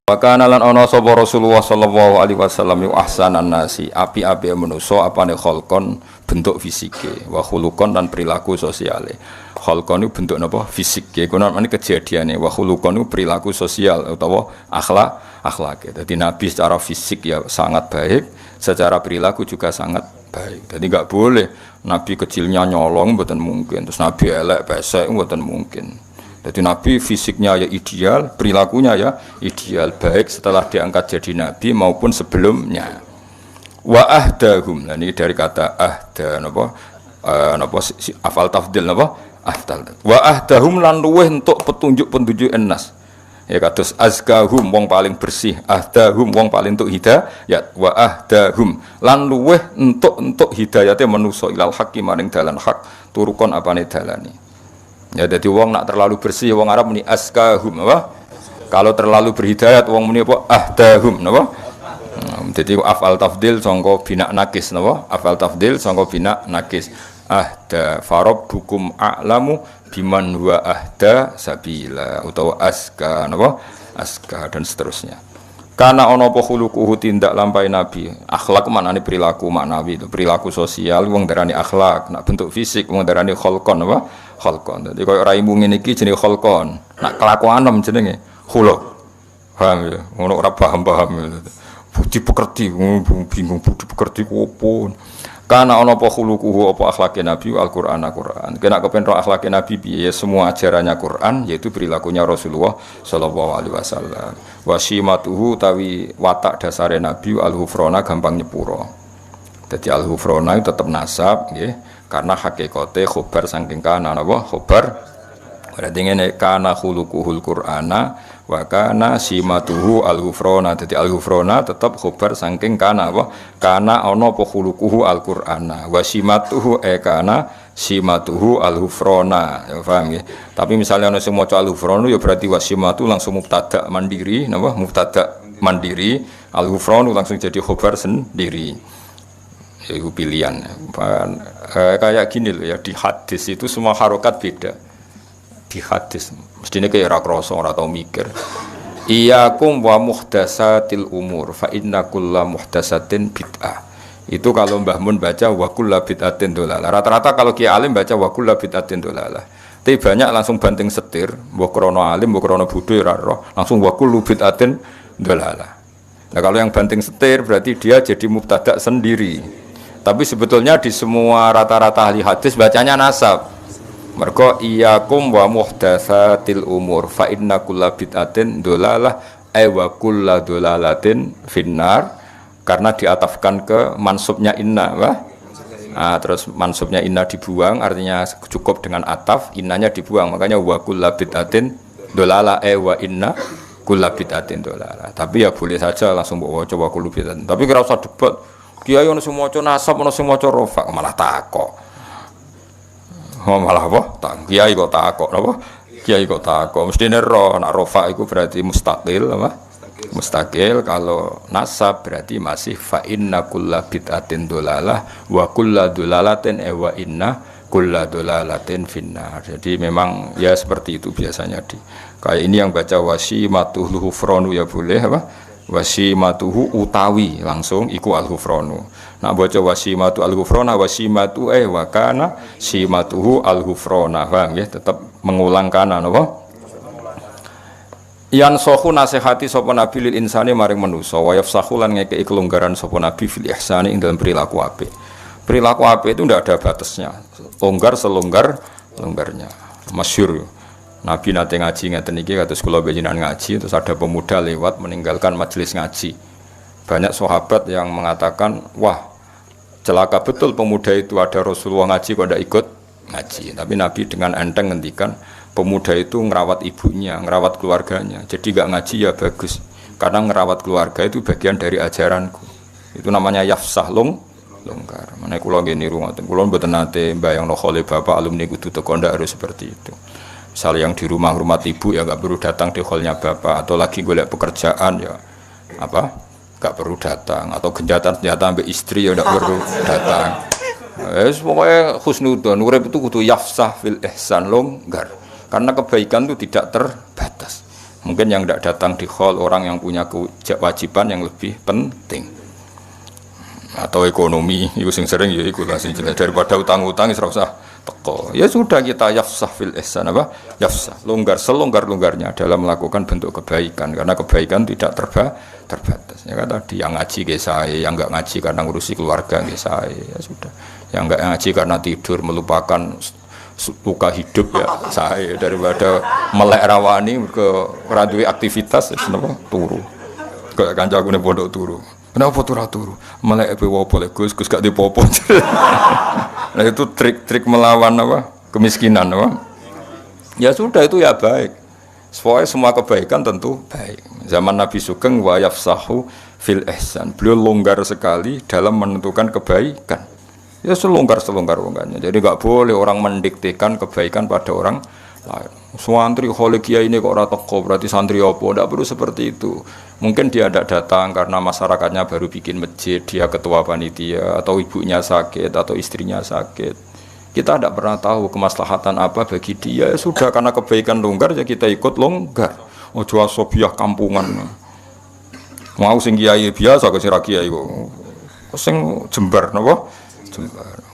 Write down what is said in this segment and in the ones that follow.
Wakana lan ana sapa Rasulullah sallallahu alaihi wasallam yu ahsanan nasi api-api manusa apane kholqon bentuk fisike wa khuluqon lan perilaku sosiale. Kholqon itu bentuk napa fisik ya kono meneh kejadiane wa khuluqon itu perilaku sosial utawa akhlak. Dadi Nabi secara fisik ya sangat baik, secara perilaku juga sangat baik. Jadi enggak boleh Nabi kecilnya nyolong mboten mungkin, terus Nabi elek pesek mboten mungkin. Jadi Nabi fisiknya ya ideal, perilakunya ya ideal, baik setelah diangkat jadi Nabi maupun sebelumnya. Wa ahdahum, nah ini dari kata ahda, afal tafdil, afdal. Wa ahdahum lan luweh untuk petunjuk enas. Ya kados azkahum wong paling bersih, ahdahum wong paling untuk hidayat, wa ahdahum lan luweh untuk hidayate manusa ilal haqqi maring dalan hak, turukon apane dalane. Ya jadi wong nak terlalu bersih wong Arab muni askahum apa? Kalau terlalu berhidayat wong muni apa? Ahdahum napa? Jadi afal tafdil sangka bina nakis napa? Afal tafdil sangka bina nakis. Ahda farabbukum a'lamu biman huwa ahda sabila utawa aska napa? Aska dan seterusnya. Karena ana apa khuluquhu tindak lampahi Nabi. Akhlak maknane perilaku maknawi itu, perilaku sosial wong darani akhlak, nak bentuk fisik wong darani kholqon apa? Kholqon. Dadi koyo raimu ngene iki jenenge kholqon. Nak kelakuanem jenenge khuluq. Paham ya? Ngono ora paham-paham. Budi pekerti, bingung budi pekerti ku opo. Karena ana apa khuluquhu apa akhlake Nabi Al-Qur'an. Kena kepen ro akhlake Nabi piye semua ajarannya Quran yaitu perilakunya Rasulullah sallallahu alaihi wasallam. Wasimatuhu tawi watak dasare Nabi al-hufrona gampang nyepuro. Dadi al-hufrona itu tetap nasab nggih karena hakikate khobar saking kana napa khobar berarti ngene kana khuluquhul Qur'ana wa kana simatuhu al-hufrona. Dadi al-hufrona tetap khobar saking kana apa kana ana apa khuluquhu al-Qur'ana wa simatuhu kana simatuhu al-hufrona ya paham nggih. Tapi misalnya ana sing maca al-hufronu ya berarti wasimatu langsung mubtada mandiri napa mubtada mandiri al-hufronu langsung jadi khobar sendiri. Itu pilihan. Kayak gini loh ya di hadis itu semua harokat beda. Di hadis mestinya kayak ora krasa ora tau mikir. Iyyakum wa muhdatsatil umur fa inna kulla muhdatsatin bid'ah. Itu kalau Mbah Mun baca wa kullu bid'atin dolalah. Rata-rata kalau Kiai Alim baca wa kullu bid'atin dolalah. Tapi banyak langsung banting setir, mbok krana alim, mbok krana bodho ora roh, langsung wa kullu bid'atin dolalah. Nah, kalau yang banting setir berarti dia jadi mubtada sendiri. Tapi sebetulnya di semua rata-rata ahli hadis bacanya nasab. Mergo iyyakum wa muhdatsatil umur fa inna kulla bid'atin dolalah wa kullu dolalatin finnar. Karena diatafkan ke mansubnya inna terus mansubnya inna dibuang artinya cukup dengan ataf innanya dibuang makanya wa kullu bid'atin dolalah wa inna kullu bid'atin dolalah. Tapi ya boleh saja langsung bawa coba kullu bid'atin tapi ora usah debat kiai ono sing maca nasab ono sing maca rafa malah takok malah apa kiai kok takok napa kiai kok takok mestine ro nek rafa iku berarti mustaqil apa mustaqil kalau nasab berarti masih fa inna kulla bid'atin dolalah wa kulla dolalatin wa inna kulla dolalatin finnar. Jadi memang ya seperti itu biasanya di kayak ini yang baca wasimatuhu hufronu ya boleh apa wasimatuhu utawi langsung iku al-hufronu. Nak baca wasimatu al-hufrona wasimatu wa kana simatuhu al-hufrona paham ya tetap mengulang kana napa yan sohu nasihati sapa nabi lil insani maring manusa wa yafsahu lan ngekeki kelonggaran sapa nabi fil ihsani ing dalam perilaku apik. Perilaku apik itu ndak ada batasnya. Longgar selonggar-longgarnya. Masyhur Nabi nate ngaji ngeten iki kados kula panjenengan ngaji terus ada pemuda lewat meninggalkan majelis ngaji. Banyak sahabat yang mengatakan, "Wah, celaka betul pemuda itu ada Rasulullah ngaji kok ndak ikut ngaji." Tapi Nabi dengan enteng ngendikan pemuda itu ngerawat ibunya, ngerawat keluarganya. Jadi gak ngaji ya bagus. Karena ngerawat keluarga itu bagian dari ajaranku. Itu namanya yafsah longgar. Mana kula nggih niru ngoten. Kula mboten nate mbayangno khole bapak alumni kudu teko ndak harus seperti itu. Misalnya yang di rumah ibu ya nggak perlu datang di hallnya bapak, atau lagi golek pekerjaan ya apa nggak perlu datang, atau genjatan senjata ambil istri ya nggak perlu datang. Pokoknya husnudon urip itu kudu yafsah fil ihsan, longgar karena kebaikan itu tidak terbatas. Mungkin yang tidak datang di hall orang yang punya kewajiban yang lebih penting, atau ekonomi itu sing sering ya iku lah sing jelas, daripada utang-utang ora usah teko. Ya sudah, kita yafsah fil ihsan, apa yafsah, longgar selonggar-longgarnya dalam melakukan bentuk kebaikan, karena kebaikan tidak terbatas. Ya kan tadi, yang ngaji nggih sae, yang enggak ngaji karena ngurusi keluarga nggih sae, ya sudah. Yang enggak ngaji karena tidur melupakan luka hidup ya sae, daripada melek rawani ke ora duwe aktivitas wis napa turu. Kaya kancane pondok turu. Kenapa turu? Melek pe wopo le Gus gak dipopo. Nah itu trik-trik melawan apa? Kemiskinan apa? Ya sudah, itu ya baik. Soalnya semua kebaikan tentu baik. Zaman Nabi Sugeng wa yafsahu fil ihsan. Beliau longgar sekali dalam menentukan kebaikan. Ya selonggar-longgarnya. Jadi enggak boleh orang mendiktekan kebaikan pada orang lain. Santri khole kiai ini kok ora teko, berarti santri opo? Tidak perlu seperti itu. Mungkin dia tidak datang karena masyarakatnya baru bikin masjid, dia ketua panitia, atau ibunya sakit, atau istrinya sakit. Kita tidak pernah tahu kemaslahatan apa bagi dia. Ya sudah, karena kebaikan longgar ya kita ikut longgar. Ojo asobiah kampungan. Mau sing kiai biasa ke sing ra kiai kok. Sing jembar napa? Jembar.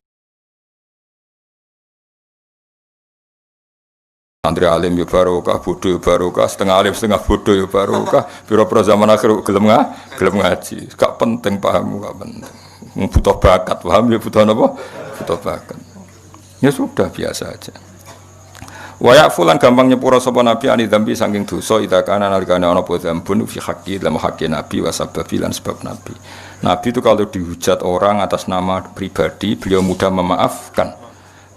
Santri alim ya barokah, bodoh ya barokah, setengah alim setengah bodoh ya barokah. Pira-pira zaman akhir gelem ngaji. Gak penting paham, gak penting. Butuh bakat, paham ya, butuh apa? Butuh bakat. Ya sudah, biasa aja. Wa ya'fulan gampang nyepura sapa nabi ani dzambi saking dosa ida kana nalikane ana apa dzambun fi haqqi dalam haqqi nabi wa sababi lan sebab nabi. Nabi itu kalau dihujat orang atas nama pribadi, beliau mudah memaafkan.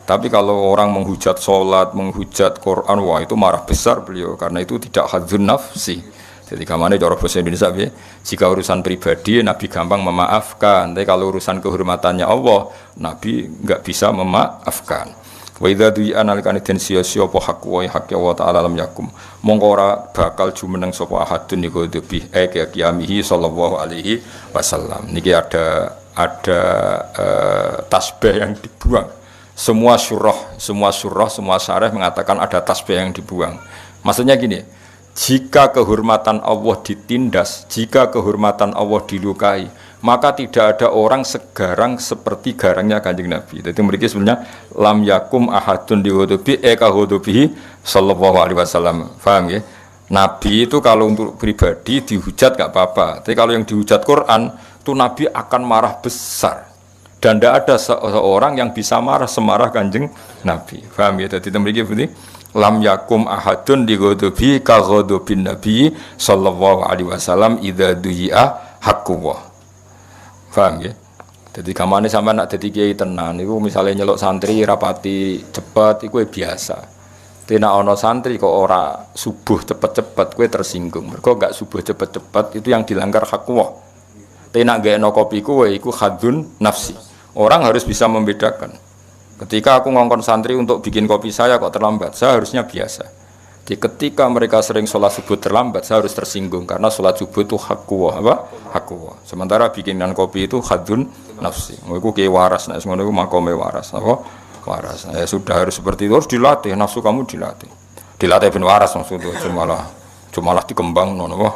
Tapi kalau orang menghujat sholat, menghujat Quran, wah itu marah besar beliau, karena itu tidak hadzun nafsi. Jadi kamane cara bahasa Indonesia ya, jika urusan pribadi Nabi gampang memaafkan, tapi kalau urusan kehormatannya Allah, Nabi enggak bisa memaafkan. Wa idza du'a nalikane den sia-sia apa hak wa hak Allah taala lam yakum. Mongko ora bakal jumeneng sapa ahadun niku debi qiyamihi sallallahu alaihi wasallam. Niki ada tasbih yang dibuang. Semua syarah mengatakan ada tasbih yang dibuang. Maksudnya gini, jika kehormatan Allah ditindas, jika kehormatan Allah dilukai, maka tidak ada orang segarang seperti garangnya Kanjeng Nabi. Jadi mereka sebenarnya lam yakum ahadun dihudubi hudubihi sallallahu alaihi wasallam. Paham ya? Nabi itu kalau untuk pribadi dihujat gak apa-apa. Tapi kalau yang dihujat Quran, itu Nabi akan marah besar. Dan tidak ada seorang yang bisa marah semarah Kanjeng Nabi. Paham ya? Jadi mereka berarti lam yakum ahadun dihudubi hudubin Nabi sallallahu alaihi wasallam idza du'a haqqullah. Paham ya? Jadi kamane sampean nak dadi kiai tenan niku misale nyeluk santri rapati cepet iku biasa. Nek ana santri kok ora subuh cepet-cepet kowe tersinggung. Mergo enggak subuh cepet-cepet itu yang dilanggar hak Allah. Nek gakno kopi kowe iku hadzun nafsi. Orang harus bisa membedakan. Ketika aku ngongkon santri untuk bikin kopi saya kok terlambat, saya harusnya biasa. Jadi ketika mereka sering sholat subuh terlambat, saya harus tersinggung karena sholat subuh itu hakwa, apa? Hakwa. Sementara bikinan kopi itu hadzun nafsi. Iku kiai waras, nek ngono iku makome waras, apa? Waras. Ya sudah harus seperti itu, harus dilatih, nafsu kamu dilatih. Dilatih ben waras maksudnya, cuma dikembang ngono.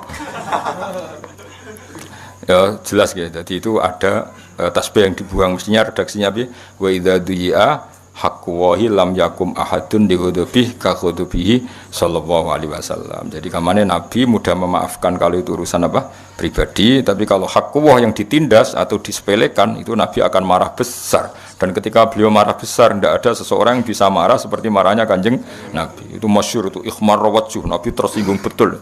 Ya jelas ya. Jadi itu ada tasbih yang dibuang, mestinya redaksinya bi wa idza du'a haqqwahi lam yakum ahadun dihudubihi ka hudubihi sallallahu alaihi wasallam. Jadi kamane Nabi mudah memaafkan kalau itu urusan apa pribadi, tapi kalau haqqwah yang ditindas atau disepelekan itu Nabi akan marah besar. Dan ketika beliau marah besar tidak ada seseorang yang bisa marah seperti marahnya Kanjeng Nabi. Itu masyhur, itu ikhmar wajh, Nabi tersinggung betul.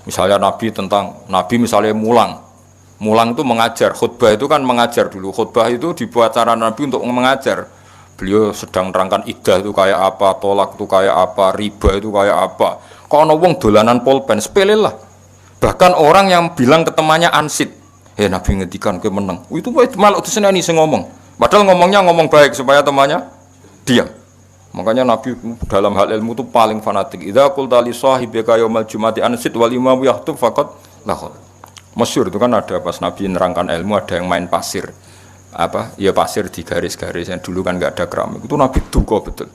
Misalnya Nabi misalnya Mulang itu mengajar, khutbah itu kan mengajar dulu. Khutbah itu dibuat cara Nabi untuk mengajar. Beliau sedang nerangkan iddah itu kayak apa, tolak itu kayak apa, riba itu kayak apa. Kalau wong dolanan pulpen, sepele lah. Bahkan orang yang bilang ke temannya ansit, Nabi ngendikan kowe menang. Itu malah diseneni sing ngomong. Padahal ngomongnya ngomong baik supaya temannya diam. Makanya Nabi dalam hal ilmu itu paling fanatik. Idza qulta li sahibika yaumal jumati ansit wal imamu yahtub faqad lahul. Masyhur itu kan ada pas Nabi nerangkan ilmu ada yang main pasir. Ya pasir di garis-garis yang dulu kan enggak ada keramik. Itu Nabi duka betul.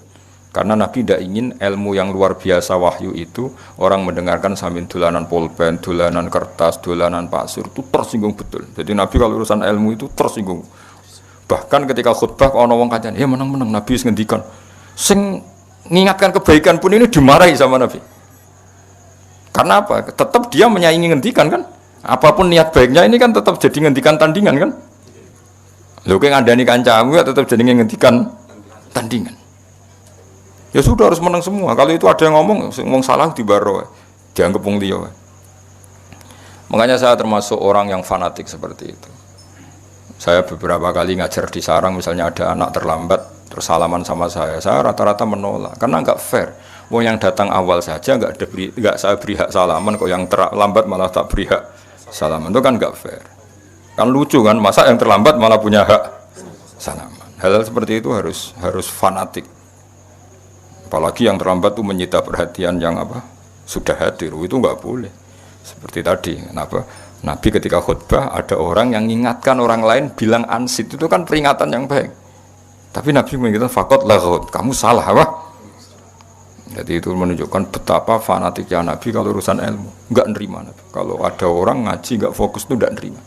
Karena Nabi tidak ingin ilmu yang luar biasa wahyu itu orang mendengarkan sambil dolanan pulpen, dolanan kertas, dolanan pasir itu tersinggung betul. Jadi Nabi kalau urusan ilmu itu tersinggung. Bahkan ketika khutbah ana wong kancane, menang-menang Nabi wis ngendikan. Sing mengingatkan kebaikan pun ini dimarahi sama Nabi. Karena apa? Tetap dia menyaingi ngendikan kan? Apapun niat baiknya ini kan tetap jadi ngendikan tandingan kan? Lho kowe ngandani kancamu ya tetap jadi ngendikan tandingan. Ya sudah harus menang semua. Kalau itu ada yang ngomong salah dibaro, dianggap wong liya. Makanya saya termasuk orang yang fanatik seperti itu. Saya beberapa kali ngajar di sarang, misalnya ada anak terlambat, terus salaman sama saya rata-rata menolak karena nggak fair. Wong yang datang awal saja nggak saya beri hak salaman, kok yang terlambat malah tak beri hak salaman, itu kan nggak fair. Kan lucu kan, masa yang terlambat malah punya hak salaman. Hal seperti itu harus fanatik. Apalagi yang terlambat itu menyita perhatian yang sudah hadir, itu nggak boleh. Seperti tadi, kenapa? Nabi ketika khutbah ada orang yang mengingatkan orang lain bilang ansit, itu kan peringatan yang baik. Tapi Nabi mengingatkan fakot laghut, kamu salah apa? Jadi itu menunjukkan betapa fanatiknya Nabi kalau urusan ilmu, nggak nerima Nabi. Kalau ada orang ngaji nggak fokus itu nggak nerima.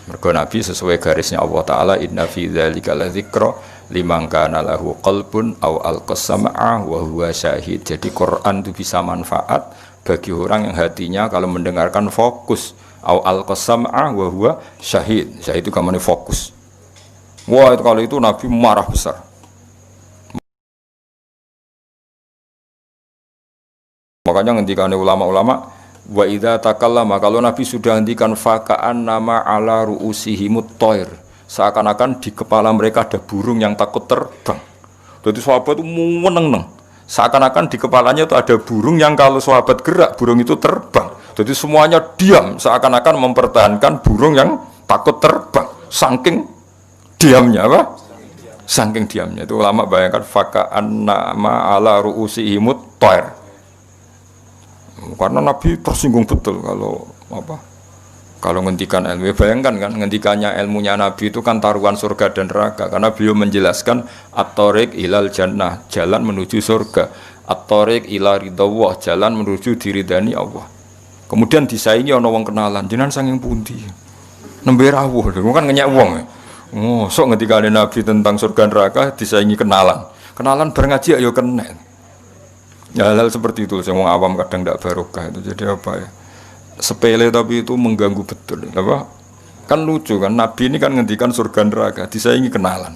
Mergo Nabi sesuai garisnya Allah Ta'ala, inna fi dzalika ladzikra liman kana lahu qalbun aw alqasama'a wa huwa syahid. Jadi Quran itu bisa manfaat bagi orang yang hatinya kalau mendengarkan fokus, aw alqasama'a wa huwa syahid. Syahid itu kamane fokus. Wah, itu kalau itu Nabi marah besar. Makanya ngendikane ulama-ulama, wa idza takallama, kalau Nabi sudah hentikan faka'an nama ala ru'usihimut thair, seakan-akan di kepala mereka ada burung yang takut terbang. Jadi sahabat itu meneng-neng, seakan-akan di kepalanya itu ada burung yang kalau sahabat gerak burung itu terbang. Jadi semuanya diam, seakan-akan mempertahankan burung yang takut terbang. Saking diamnya Saking diamnya itu ulama bayangkan faka'an nama ala ru'usihimut thair. Karena Nabi tersinggung betul kalau ngendikan ilmu. Bayangkan kan ngendikannya ilmunya Nabi itu kan taruhan surga dan neraka, karena beliau menjelaskan at-thariq ilal jannah, jalan menuju surga, at-thariq ila ridawah, jalan menuju diridani Allah. Kemudian disaingi ana wong kenalan, jenengan saking pundi? Nembe rawuh, kan ngenyek wong. Oh, sok ngendikane Nabi tentang surga neraka disaingi kenalan. Kenalan bareng ngaji ayo kena. Ya, hal seperti itu yang awam kadang tidak barokah itu. Jadi sepele tapi itu mengganggu betul. Kan lucu kan, Nabi ini kan ngendikan surga neraka disaingi kenalan.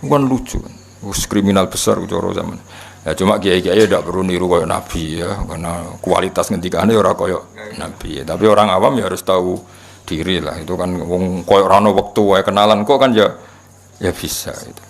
Kan lucu kan. Kriminal besar ucoro zaman. Ya cuma kiai-kiai tidak perlu niru kayak Nabi ya, karena kualitas ngendikannya ora kayak Nabi. Tapi orang awam ya harus tahu diri lah. Itu kan wong koyo ora ono wektu wae kenalan kok kan ya bisa itu.